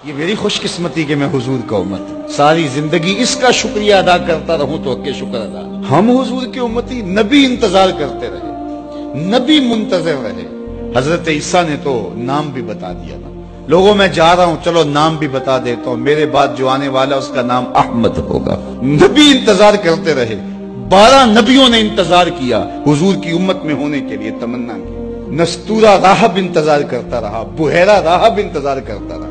یہ میری خوش قسمتی کہ میں حضور کا امت ساری زندگی اس کا شکریہ ادا کرتا رہوں تو حق شکر ادا۔ ہم حضور کے امتی، نبی انتظار کرتے رہے، نبی منتظر رہے۔ حضرت عیسیٰ نے تو نام بھی بتا دیا نا، لوگوں میں جا رہا ہوں چلو نام بھی بتا دیتا ہوں، میرے بعد جو آنے والا اس کا نام احمد ہوگا۔ نبی انتظار کرتے رہے، 12 نبیوں نے انتظار کیا حضور کی امت میں ہونے کے لیے، تمنا کی۔ نستورہ راہب انتظار کرتا رہا، بحیرہ راہب انتظار کرتا رہا،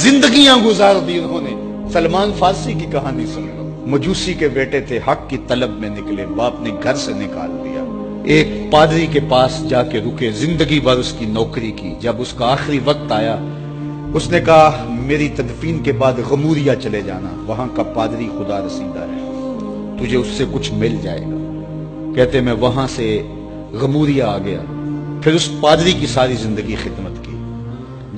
زندگیاں گزار دی انہوں نے۔ سلمان فارسی کی کہانی سن لو، مجوسی کے بیٹے تھے، حق کی طلب میں نکلے، باپ نے گھر سے نکال دیا، ایک پادری کے پاس جا کے رکے، زندگی بھر اس کی نوکری کی۔ جب اس کا آخری وقت آیا اس نے کہا میری تدفین کے بعد غموریا چلے جانا، وہاں کا پادری خدا رسیدہ ہے، تجھے اس سے کچھ مل جائے گا۔ کہتے میں وہاں سے غموریا آ گیا، پھر اس پادری کی ساری زندگی خدمت کی۔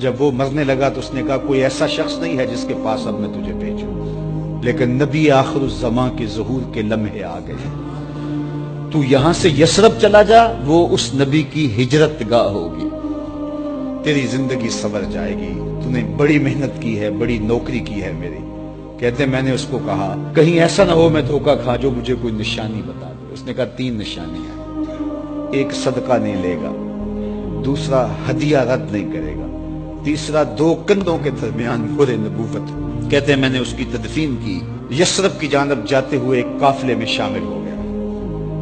جب وہ مرنے لگا تو اس نے کہا کوئی ایسا شخص نہیں ہے جس کے پاس اب میں تجھے بھیجوں، لیکن نبی آخر الزماں کے ظہور کے لمحے آ گئے، تو یہاں سے یثرب چلا جا، وہ اس نبی کی ہجرت گاہ ہوگی، تیری زندگی سنور جائے گی، تو نے بڑی محنت کی ہے، بڑی نوکری کی ہے میری۔ کہتے میں نے اس کو کہا کہیں ایسا نہ ہو میں دھوکہ کھا جو مجھے کوئی نشانی بتا دے۔ اس نے کہا 3 نشانیاں، ایک صدقہ نہیں لے گا، دوسرا ہدیہ رد نہیں کرے گا، تیسرا 2 کندھوں کے درمیان مہر نبوت۔ کہتے ہیں میں نے اس کی تدفین کی، یثرب کی جانب جاتے ہوئے ایک قافلے میں شامل ہو گیا،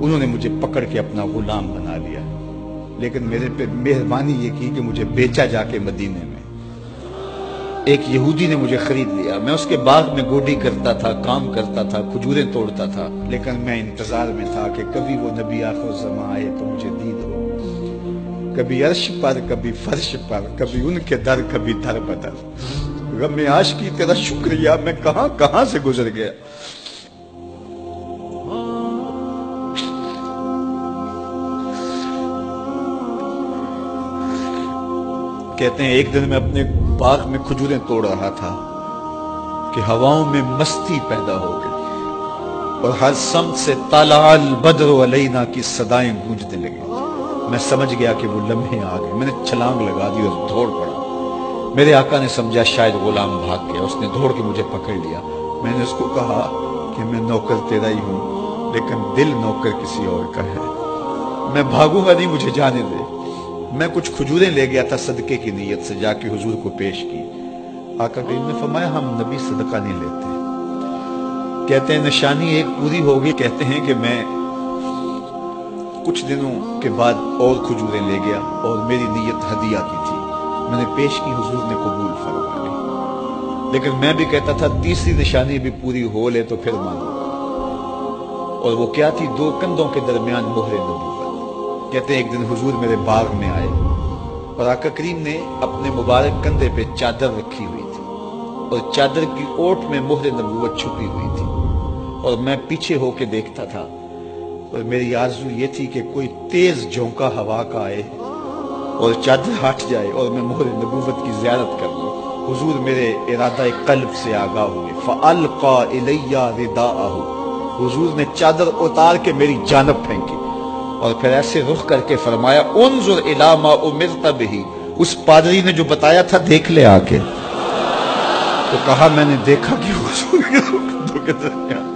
انہوں نے مجھے پکڑ کے اپنا غلام بنا لیا، لیکن میرے پہ مہربانی یہ کی کہ مجھے بیچا جا کے مدینے میں۔ ایک یہودی نے مجھے خرید لیا، میں اس کے باغ میں گوڈی کرتا تھا، کام کرتا تھا، کھجوریں توڑتا تھا، لیکن میں انتظار میں تھا کہ کبھی وہ نبی آخر الزماں آئے تو مجھے دید ہو، کبھی عرش پر، کبھی فرش پر، کبھی ان کے در، کبھی در بدر۔ غم عاشقی تیرا شکریہ، میں کہاں کہاں سے گزر گیا۔ کہتے ہیں ایک دن میں اپنے باغ میں کھجوریں توڑ رہا تھا کہ ہواؤں میں مستی پیدا ہو گئی اور ہر سمت سے طلع البدر علینا کی صدائیں گونجنے لگی۔ میں سمجھ گیا کہ وہ لمحے آ گئے، میں نے چھلانگ لگا دی اور دوڑ پڑا۔ میرے آقا نے سمجھا شاید غلام بھاگ گیا، اس نے دوڑ کے مجھے پکڑ لیا۔ میں نے اس کو کہا کہ میں نوکر تیرا ہی ہوں، لیکن دل نوکر کسی اور کا ہے، میں بھاگوں گا نہیں، مجھے جانے دے۔ میں کچھ کھجوریں لے گیا تھا صدقے کی نیت سے، جا کے حضور کو پیش کی۔ آقا کریم نے فرمایا ہم نبی صدقہ نہیں لیتے۔ کہتے ہیں نشانی ایک پوری ہوگی، کہتے ہیں کہ میں کچھ دنوں کے بعد اور کھجوریں لے گیا اور میری نیت ہدیہ کی تھی، میں نے پیش کی، حضور نے قبول فرما لی۔ لیکن میں بھی کہتا تھا تیسری نشانی بھی پوری ہو لے تو پھر مانوں گا، اور وہ کیا تھی؟ 2 کندھوں کے درمیان مہر نبوت۔ کہتے ہیں ایک دن حضور میرے باغ میں آئے اور آقا کریم نے اپنے مبارک کندھے پہ چادر رکھی ہوئی تھی اور چادر کی اوٹ میں مہر نبوت چھپی ہوئی تھی، اور میں پیچھے ہو کے دیکھتا تھا، اور میری آرزو یہ تھی کہ کوئی تیز جھونکا ہوا کا آئے اور چادر ہٹ جائے اور میں مہر نبوت کی زیارت کر لوں۔ حضور میرے ارادہ قلب سے آگاہ ہوئے، فَأَلْقَى إِلَيَّ رِدَاءَهُ، حضور نے چادر اتار کے میری جانب پھینکی اور پھر ایسے رخ کر کے فرمایا انظر الی ما امرت بہ، اس پادری نے جو بتایا تھا دیکھ لے آ کے۔ تو کہا میں نے دیکھا کہ حضور کے کندھوں کے درمیان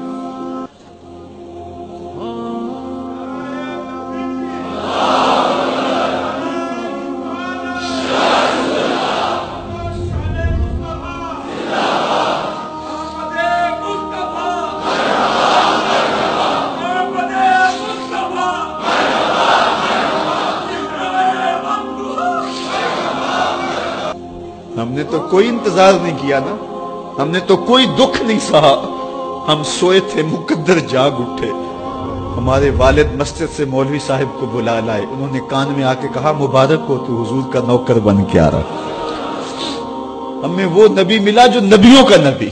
ہم نے تو کوئی انتظار نہیں کیا نا، ہم نے تو کوئی دکھ نہیں سہا، ہم سوئے تھے مقدر جاگ اٹھے۔ ہمارے والد مسجد سے مولوی صاحب کو بلا لائے، انہوں نے کان میں آ کے کہا مبارک ہو تو حضور کا نوکر بن کے آ رہا۔ ہمیں وہ نبی ملا جو نبیوں کا نبی۔